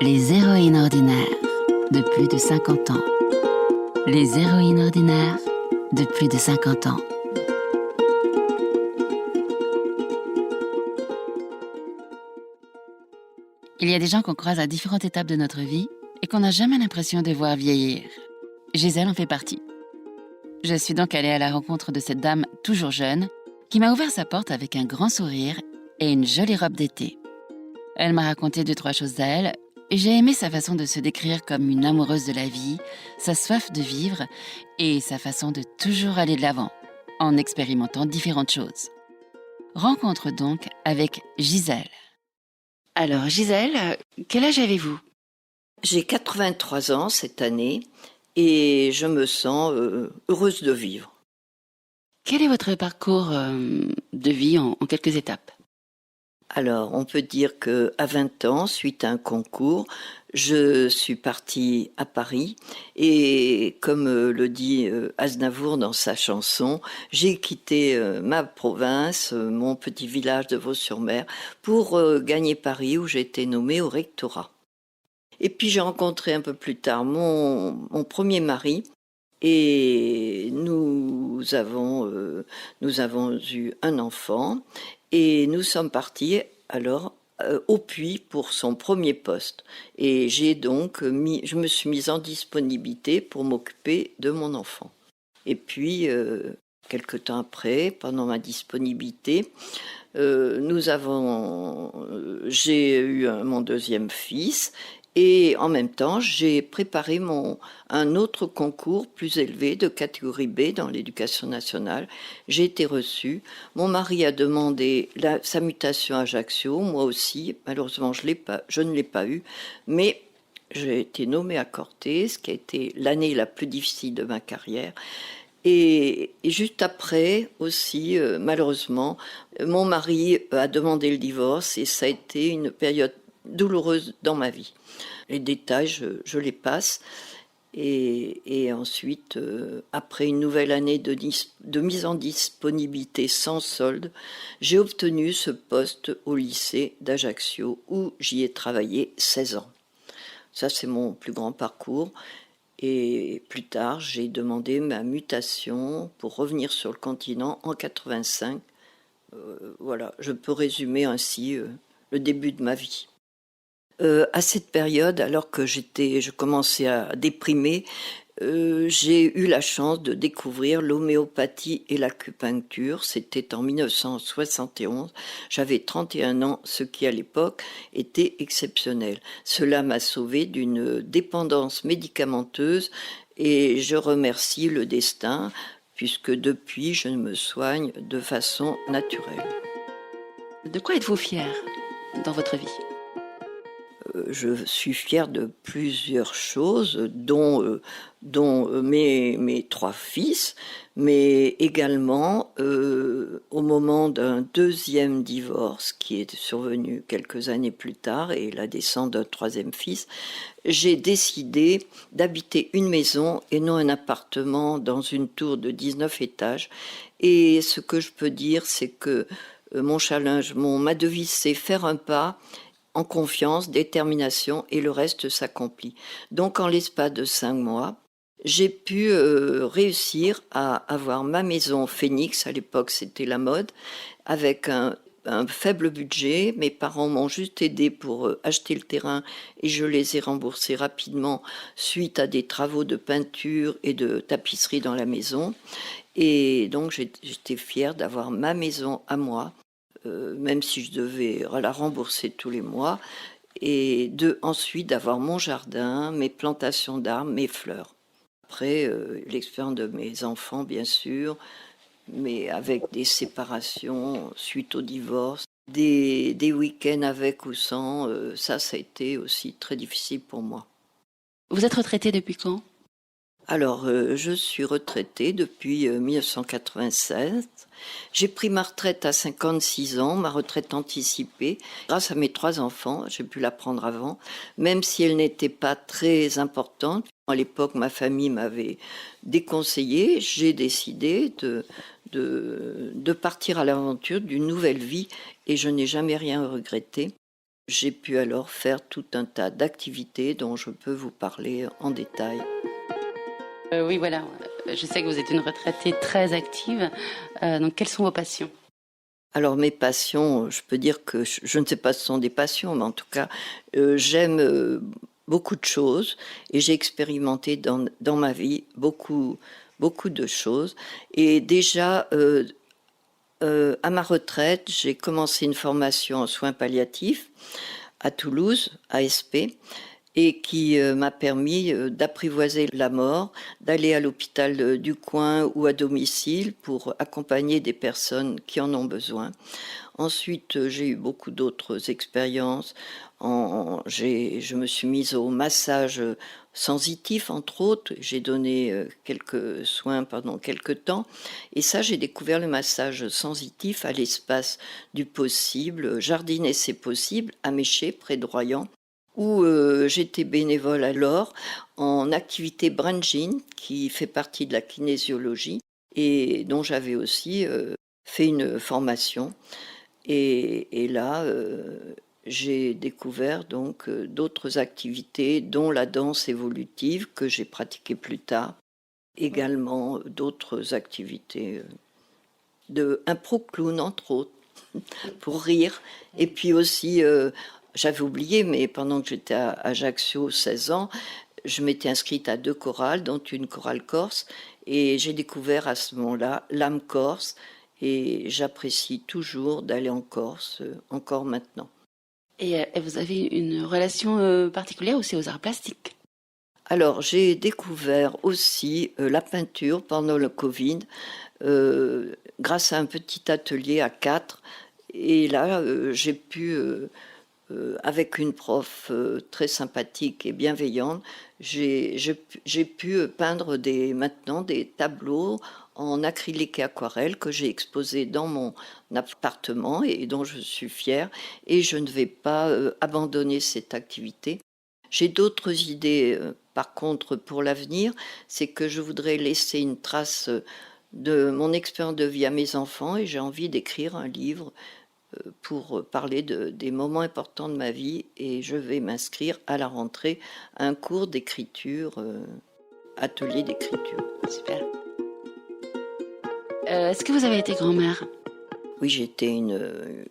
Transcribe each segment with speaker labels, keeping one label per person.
Speaker 1: Les héroïnes ordinaires de plus de 50 ans. Les héroïnes ordinaires de plus de 50 ans. Il y a des gens qu'on croise à différentes étapes de notre vie et qu'on n'a jamais l'impression de voir vieillir. Gisèle en fait partie. Je suis donc allée à la rencontre de cette dame toujours jeune qui m'a ouvert sa porte avec un grand sourire et une jolie robe d'été. Elle m'a raconté 2-3 choses à elle et j'ai aimé sa façon de se décrire comme une amoureuse de la vie, sa soif de vivre et sa façon de toujours aller de l'avant, en expérimentant différentes choses. Rencontre donc avec Gisèle. Alors Gisèle, quel âge avez-vous ?
Speaker 2: J'ai 83 ans cette année et je me sens heureuse de vivre.
Speaker 1: Quel est votre parcours de vie en quelques étapes ?
Speaker 2: Alors, on peut dire qu'à 20 ans, suite à un concours, je suis partie à Paris et comme le dit Aznavour dans sa chanson, j'ai quitté ma province, mon petit village de Vaux-sur-Mer, pour gagner Paris où j'ai été nommée au rectorat. Et puis j'ai rencontré un peu plus tard mon premier mari et nous avons eu un enfant et nous sommes partis alors au Puy pour son premier poste. Et je me suis mise en disponibilité pour m'occuper de mon enfant. Et puis, quelque temps après, pendant ma disponibilité, j'ai eu mon deuxième fils et en même temps j'ai préparé un autre concours plus élevé de catégorie B dans l'éducation nationale. J'ai été reçue. Mon mari a demandé sa mutation à Ajaccio, moi aussi. Malheureusement je ne l'ai pas eu, mais j'ai été nommée à Corté, ce qui a été l'année la plus difficile de ma carrière. Et juste après aussi, malheureusement, mon mari a demandé le divorce et ça a été une période douloureuse dans ma vie. Les détails, je les passe. Et ensuite, après une nouvelle année de mise en disponibilité sans solde, j'ai obtenu ce poste au lycée d'Ajaccio où j'y ai travaillé 16 ans. Ça, c'est mon plus grand parcours. Et plus tard, j'ai demandé ma mutation pour revenir sur le continent en 85. Voilà, je peux résumer ainsi le début de ma vie. À cette période, alors que je commençais à déprimer, j'ai eu la chance de découvrir l'homéopathie et l'acupuncture. C'était en 1971. J'avais 31 ans, ce qui à l'époque était exceptionnel. Cela m'a sauvée d'une dépendance médicamenteuse et je remercie le destin puisque depuis je me soigne de façon naturelle.
Speaker 1: De quoi êtes-vous fière dans votre vie ?
Speaker 2: Je suis fière de plusieurs choses, dont mes 3 fils, mais également au moment d'un deuxième divorce qui est survenu quelques années plus tard et la naissance d'un 3e fils, j'ai décidé d'habiter une maison et non un appartement dans une tour de 19 étages. Et ce que je peux dire, c'est que ma devise, c'est faire un pas en confiance, détermination, et le reste s'accomplit. Donc, en l'espace de 5 mois, j'ai pu réussir à avoir ma maison Phoenix, à l'époque c'était la mode, avec un faible budget. Mes parents m'ont juste aidé pour acheter le terrain et je les ai remboursés rapidement suite à des travaux de peinture et de tapisserie dans la maison. Et donc, j'étais fière d'avoir ma maison à moi, même si je devais la rembourser tous les mois, et ensuite d'avoir mon jardin, mes plantations d'arbres, mes fleurs. Après, l'expérience de mes enfants, bien sûr, mais avec des séparations suite au divorce, des week-ends avec ou sans, ça a été aussi très difficile pour moi.
Speaker 1: Vous êtes retraitée depuis quand ?
Speaker 2: Alors, je suis retraitée depuis 1996. J'ai pris ma retraite à 56 ans, ma retraite anticipée. Grâce à mes 3 enfants, j'ai pu la prendre avant, même si elle n'était pas très importante. À l'époque, ma famille m'avait déconseillé. J'ai décidé de partir à l'aventure d'une nouvelle vie et je n'ai jamais rien regretté. J'ai pu alors faire tout un tas d'activités dont je peux vous parler en détail.
Speaker 1: Oui, voilà. Je sais que vous êtes une retraitée très active. Donc, quelles sont vos passions?
Speaker 2: Alors mes passions, je peux dire que je ne sais pas si ce sont des passions, mais en tout cas, j'aime beaucoup de choses et j'ai expérimenté dans ma vie beaucoup de choses. Et déjà, à ma retraite, j'ai commencé une formation en soins palliatifs à Toulouse, ASP, et qui m'a permis d'apprivoiser la mort, d'aller à l'hôpital du coin ou à domicile pour accompagner des personnes qui en ont besoin. Ensuite, j'ai eu beaucoup d'autres expériences. Je me suis mise au massage sensitif, entre autres. J'ai donné quelques soins pendant quelques temps. Et ça, j'ai découvert le massage sensitif à l'espace du possible, Jardiner c'est possible, à Méché, près de Royan, où j'étais bénévole alors en activité Brain-Gene, qui fait partie de la kinésiologie et dont j'avais aussi fait une formation. Et là, j'ai découvert donc d'autres activités, dont la danse évolutive que j'ai pratiquée plus tard, également d'autres activités de impro clown entre autres, pour rire. Et puis aussi, j'avais oublié, mais pendant que j'étais à Ajaccio, 16 ans, je m'étais inscrite à 2 chorales, dont une chorale corse, et j'ai découvert à ce moment-là l'âme corse, et j'apprécie toujours d'aller en Corse, encore maintenant.
Speaker 1: Et vous avez une relation particulière aussi aux arts plastiques?
Speaker 2: Alors, j'ai découvert aussi la peinture pendant le Covid, grâce à un petit atelier à 4. Et là, j'ai pu, avec une prof très sympathique et bienveillante, j'ai pu peindre maintenant des tableaux en acrylique et aquarelle que j'ai exposés dans mon appartement et dont je suis fière. Et je ne vais pas abandonner cette activité. J'ai d'autres idées, par contre, pour l'avenir, c'est que je voudrais laisser une trace de mon expérience de vie à mes enfants et j'ai envie d'écrire un livre pour parler des moments importants de ma vie et je vais m'inscrire à la rentrée à un cours d'écriture, atelier d'écriture.
Speaker 1: Super. Est-ce que vous avez été grand-mère?
Speaker 2: Oui, j'étais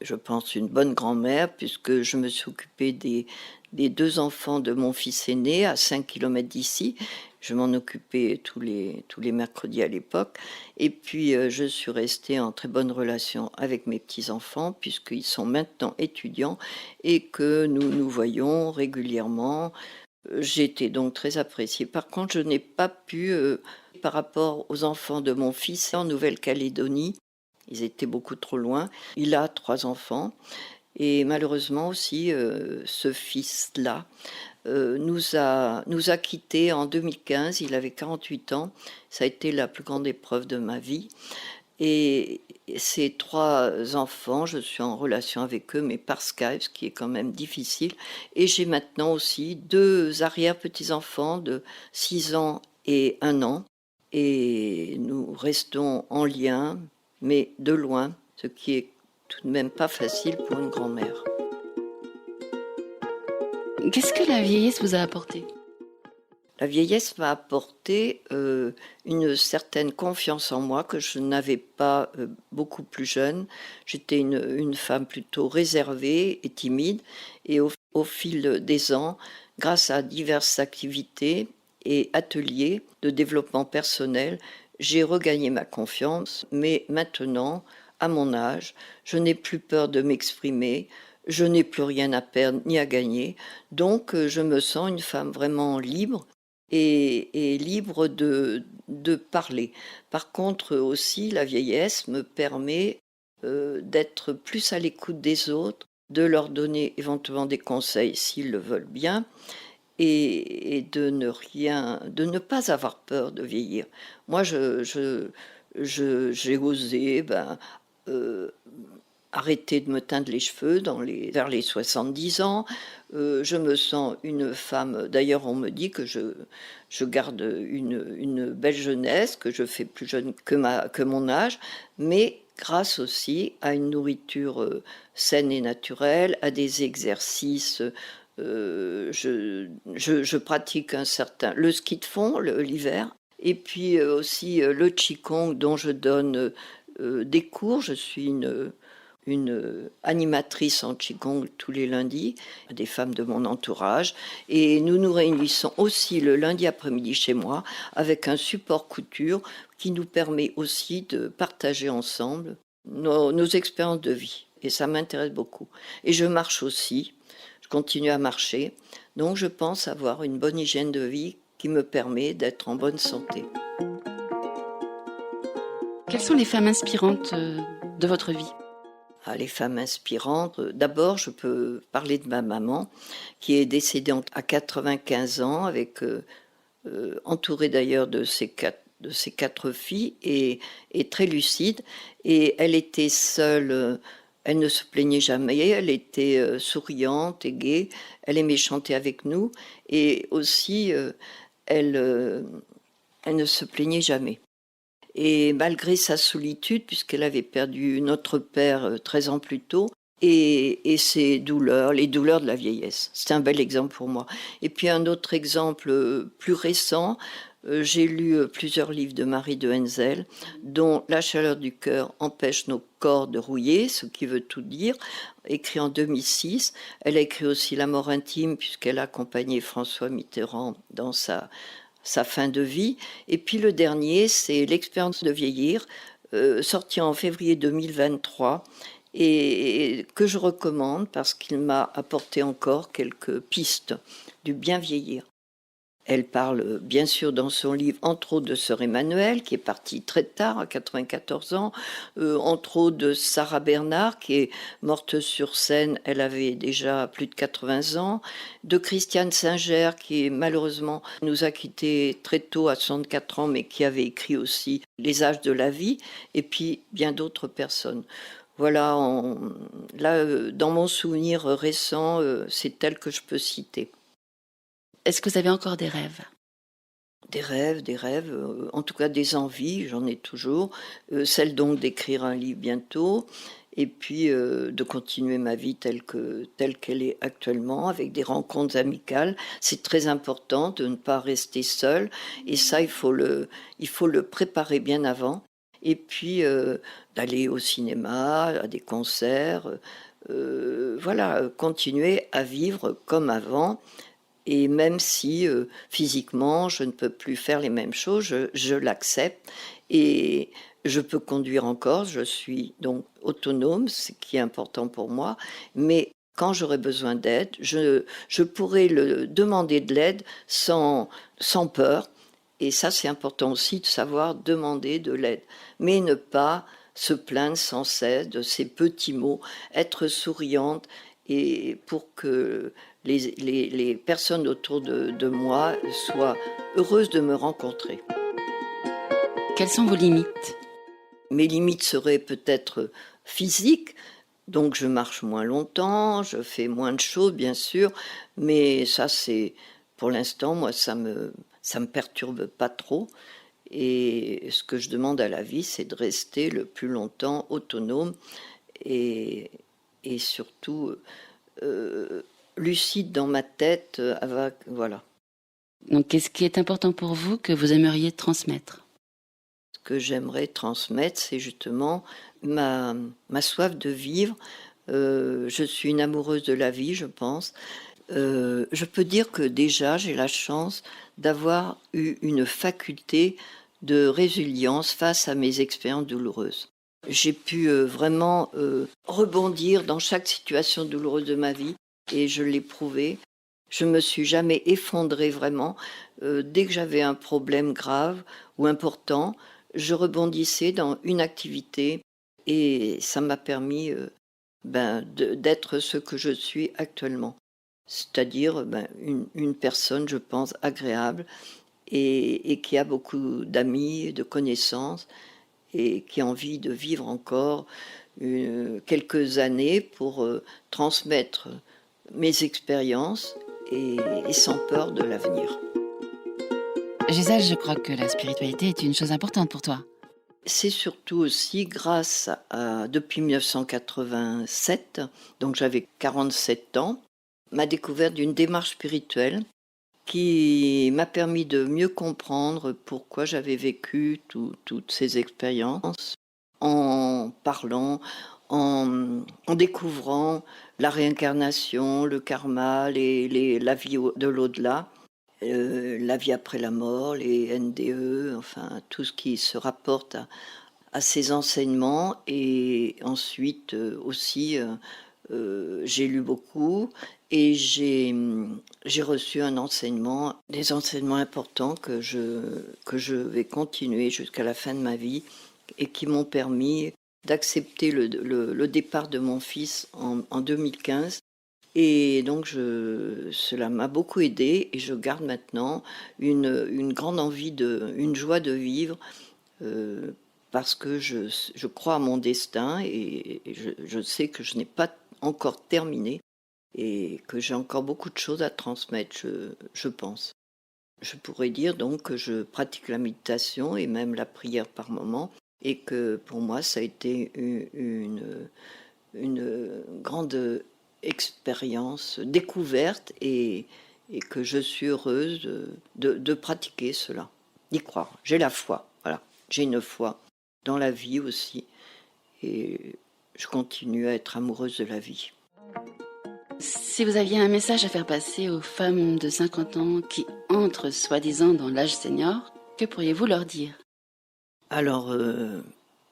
Speaker 2: je pense, une bonne grand-mère puisque je me suis occupée des 2 enfants de mon fils aîné à 5 kilomètres d'ici. Je m'en occupais tous les mercredis à l'époque. Et puis, je suis restée en très bonne relation avec mes petits-enfants puisqu'ils sont maintenant étudiants et que nous nous voyons régulièrement. J'étais donc très appréciée. Par contre, je n'ai pas pu, par rapport aux enfants de mon fils en Nouvelle-Calédonie, ils étaient beaucoup trop loin. Il a 3 enfants et malheureusement aussi, ce fils-là, nous a quittés en 2015. Il avait 48 ans. Ça a été la plus grande épreuve de ma vie et ces 3 enfants, je suis en relation avec eux, mais par Skype, ce qui est quand même difficile. Et j'ai maintenant aussi 2 arrière-petits-enfants de 6 ans et 1 an et nous restons en lien, mais de loin, ce qui est tout de même pas facile pour une grand-mère.
Speaker 1: Qu'est-ce que la vieillesse vous a apporté?
Speaker 2: La vieillesse m'a apporté une certaine confiance en moi que je n'avais pas beaucoup plus jeune. J'étais une femme plutôt réservée et timide. Et au fil des ans, grâce à diverses activités et ateliers de développement personnel, j'ai regagné ma confiance. Mais maintenant, à mon âge, je n'ai plus peur de m'exprimer. Je n'ai plus rien à perdre ni à gagner. Donc, je me sens une femme vraiment libre et libre de parler. Par contre aussi, la vieillesse me permet d'être plus à l'écoute des autres, de leur donner éventuellement des conseils s'ils le veulent bien, et de ne pas avoir peur de vieillir. Moi, j'ai osé euh, arrêter de me teindre les cheveux vers les 70 ans. Je me sens une femme, d'ailleurs on me dit que je garde une belle jeunesse, que je fais plus jeune que mon âge, mais grâce aussi à une nourriture saine et naturelle, à des exercices. Je pratique le ski de fond l'hiver, et puis aussi le qigong dont je donne des cours. Je suis une animatrice en qigong tous les lundis, des femmes de mon entourage, et nous nous réunissons aussi le lundi après-midi chez moi avec un support couture qui nous permet aussi de partager ensemble nos expériences de vie. Et ça m'intéresse beaucoup. Et je marche aussi, je continue à marcher, donc je pense avoir une bonne hygiène de vie qui me permet d'être en bonne santé.
Speaker 1: Quelles sont les femmes inspirantes de votre vie ?
Speaker 2: Les femmes inspirantes, d'abord je peux parler de ma maman qui est décédée à 95 ans, entourée d'ailleurs de ses quatre filles et très lucide. Et elle était seule, elle ne se plaignait jamais, elle était souriante et gaie, elle aimait chanter avec nous et aussi elle ne se plaignait jamais. Et malgré sa solitude, puisqu'elle avait perdu notre père 13 ans plus tôt, et ses douleurs, les douleurs de la vieillesse. C'est un bel exemple pour moi. Et puis un autre exemple plus récent, j'ai lu plusieurs livres de Marie de Henzel, dont La chaleur du cœur empêche nos corps de rouiller, ce qui veut tout dire, écrit en 2006. Elle a écrit aussi La mort intime, puisqu'elle a accompagné François Mitterrand dans sa fin de vie. Et puis le dernier, c'est L'expérience de vieillir, sorti en février 2023 et que je recommande parce qu'il m'a apporté encore quelques pistes du bien vieillir. Elle parle bien sûr dans son livre entre autres de sœur Emmanuelle qui est partie très tard à 94 ans, entre autres de Sarah Bernard qui est morte sur scène, elle avait déjà plus de 80 ans, de Christiane Singer qui malheureusement nous a quittés très tôt à 64 ans mais qui avait écrit aussi Les âges de la vie et puis bien d'autres personnes. Voilà, dans mon souvenir récent, c'est elle que je peux citer.
Speaker 1: Est-ce que vous avez encore des rêves ?
Speaker 2: Des rêves, en tout cas des envies, j'en ai toujours. Celle donc d'écrire un livre bientôt, et puis de continuer ma vie telle qu'elle est actuellement, avec des rencontres amicales. C'est très important de ne pas rester seul, et ça, il faut le préparer bien avant. Et puis d'aller au cinéma, à des concerts, voilà, continuer à vivre comme avant. Et même si physiquement je ne peux plus faire les mêmes choses, je l'accepte et je peux conduire encore, je suis donc autonome, ce qui est important pour moi, mais quand j'aurai besoin d'aide, je pourrai demander de l'aide sans peur. Et ça, c'est important aussi de savoir demander de l'aide, mais ne pas se plaindre sans cesse de ces petits mots, être souriante et pour que les personnes autour de moi soient heureuses de me rencontrer.
Speaker 1: Quelles sont vos limites ?
Speaker 2: Mes limites seraient peut-être physiques, donc je marche moins longtemps, je fais moins de choses bien sûr, mais ça c'est, pour l'instant, moi ça me perturbe pas trop. Et ce que je demande à la vie, c'est de rester le plus longtemps autonome et surtout lucide dans ma tête. Voilà.
Speaker 1: Donc, qu'est-ce qui est important pour vous que vous aimeriez transmettre ?
Speaker 2: Ce que j'aimerais transmettre, c'est justement ma soif de vivre. Je suis une amoureuse de la vie, je pense. Je peux dire que déjà, j'ai la chance d'avoir eu une faculté de résilience face à mes expériences douloureuses. J'ai pu vraiment rebondir dans chaque situation douloureuse de ma vie et je l'ai prouvé. Je ne me suis jamais effondrée vraiment. Dès que j'avais un problème grave ou important, je rebondissais dans une activité et ça m'a permis d'être ce que je suis actuellement. C'est-à-dire une personne, je pense, agréable et qui a beaucoup d'amis, de connaissances et qui a envie de vivre encore quelques années pour transmettre mes expériences et sans peur de l'avenir.
Speaker 1: Gisèle, je crois que la spiritualité est une chose importante pour toi.
Speaker 2: C'est surtout aussi grâce depuis 1987, donc j'avais 47 ans, ma découverte d'une démarche spirituelle qui m'a permis de mieux comprendre pourquoi j'avais vécu toutes ces expériences en parlant, en découvrant la réincarnation, le karma, la vie de l'au-delà, la vie après la mort, les NDE, enfin tout ce qui se rapporte à ces enseignements. Et ensuite aussi, j'ai lu beaucoup et j'ai reçu des enseignements importants que je vais continuer jusqu'à la fin de ma vie et qui m'ont permis d'accepter le départ de mon fils en 2015. Et donc cela m'a beaucoup aidé et je garde maintenant une grande envie, une joie de vivre, euh, parce que je crois à mon destin et je sais que je n'ai pas encore terminé et que j'ai encore beaucoup de choses à transmettre, je pense. Je pourrais dire donc que je pratique la méditation et même la prière par moment et que pour moi ça a été une grande expérience, découverte et que je suis heureuse de pratiquer cela, d'y croire. J'ai la foi, voilà. J'ai une foi dans la vie aussi et je continue à être amoureuse de la vie.
Speaker 1: Si vous aviez un message à faire passer aux femmes de 50 ans qui entrent soi-disant dans l'âge senior, que pourriez-vous leur dire?
Speaker 2: Alors,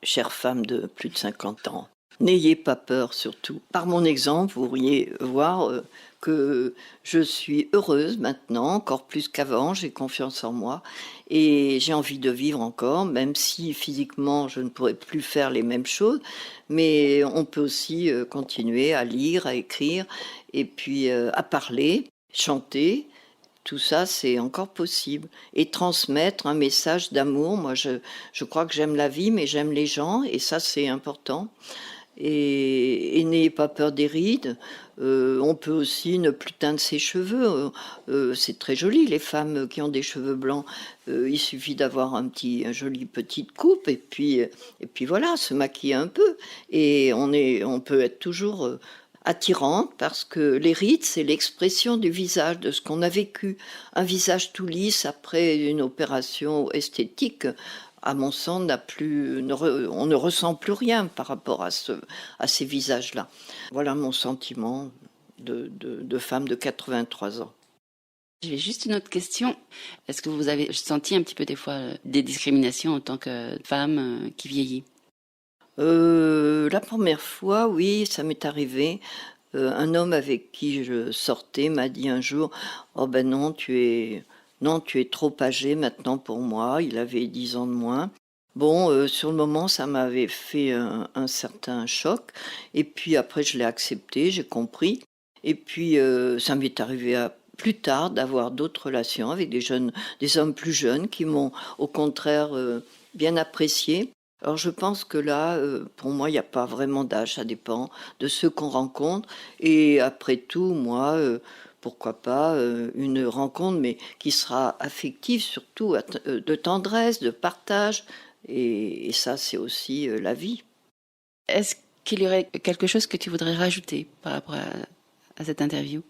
Speaker 2: chère femme de plus de 50 ans, n'ayez pas peur surtout. Par mon exemple, vous pourriez voir que je suis heureuse maintenant, encore plus qu'avant, j'ai confiance en moi et j'ai envie de vivre encore, même si physiquement je ne pourrais plus faire les mêmes choses, mais on peut aussi continuer à lire, à écrire et puis à parler, chanter. Tout ça, c'est encore possible. Et transmettre un message d'amour. Moi, je crois que j'aime la vie, mais j'aime les gens, et ça, c'est important. Et n'ayez pas peur des rides. On peut aussi ne plus teindre ses cheveux. C'est très joli, les femmes qui ont des cheveux blancs. Il suffit d'avoir une jolie petite coupe, et puis voilà, se maquiller un peu. Et on peut être toujours attirante parce que les rides, c'est l'expression du visage, de ce qu'on a vécu. Un visage tout lisse après une opération esthétique, à mon sens, on ne ressent plus rien par rapport à ces visages-là. Voilà mon sentiment de femme de 83 ans.
Speaker 1: J'ai juste une autre question. Est-ce que vous avez senti un petit peu des fois des discriminations en tant que femme qui vieillit?
Speaker 2: La première fois, oui, ça m'est arrivé. Un homme avec qui je sortais m'a dit un jour: «Oh ben non, tu es trop âgé maintenant pour moi». Il avait 10 ans de moins. Bon, sur le moment, ça m'avait fait un certain choc et puis après je l'ai accepté, j'ai compris et puis, ça m'est arrivé plus tard d'avoir d'autres relations avec des hommes plus jeunes qui m'ont au contraire, bien appréciée. Alors je pense que là, pour moi, il n'y a pas vraiment d'âge, ça dépend de ceux qu'on rencontre et après tout, moi, pourquoi pas, une rencontre, mais qui sera affective surtout, de tendresse, de partage et ça, c'est aussi, la vie.
Speaker 1: Est-ce qu'il y aurait quelque chose que tu voudrais rajouter par rapport à cette interview?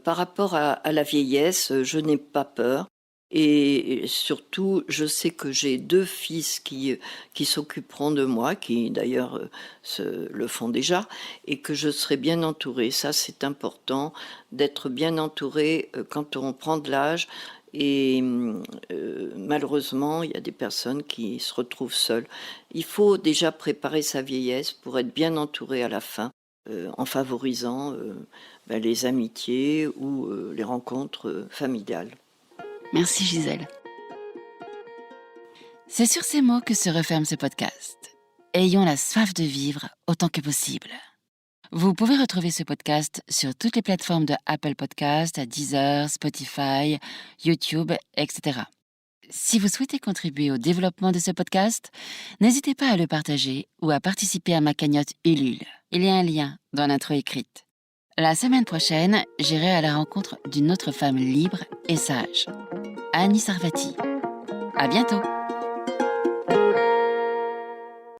Speaker 2: Par rapport à la vieillesse, je n'ai pas peur et surtout, je sais que j'ai 2 fils qui s'occuperont de moi, qui d'ailleurs, le font déjà et que je serai bien entourée. Ça, c'est important d'être bien entourée, quand on prend de l'âge et malheureusement, il y a des personnes qui se retrouvent seules. Il faut déjà préparer sa vieillesse pour être bien entouré à la fin, en favorisant, les amitiés ou les rencontres familiales.
Speaker 1: Merci Gisèle. C'est sur ces mots que se referme ce podcast. Ayons la soif de vivre autant que possible. Vous pouvez retrouver ce podcast sur toutes les plateformes de Apple Podcasts, Deezer, Spotify, YouTube, etc. Si vous souhaitez contribuer au développement de ce podcast, n'hésitez pas à le partager ou à participer à ma cagnotte Ulule. Il y a un lien dans l'intro écrite. La semaine prochaine, j'irai à la rencontre d'une autre femme libre et sage, Annie Sarvati. À bientôt!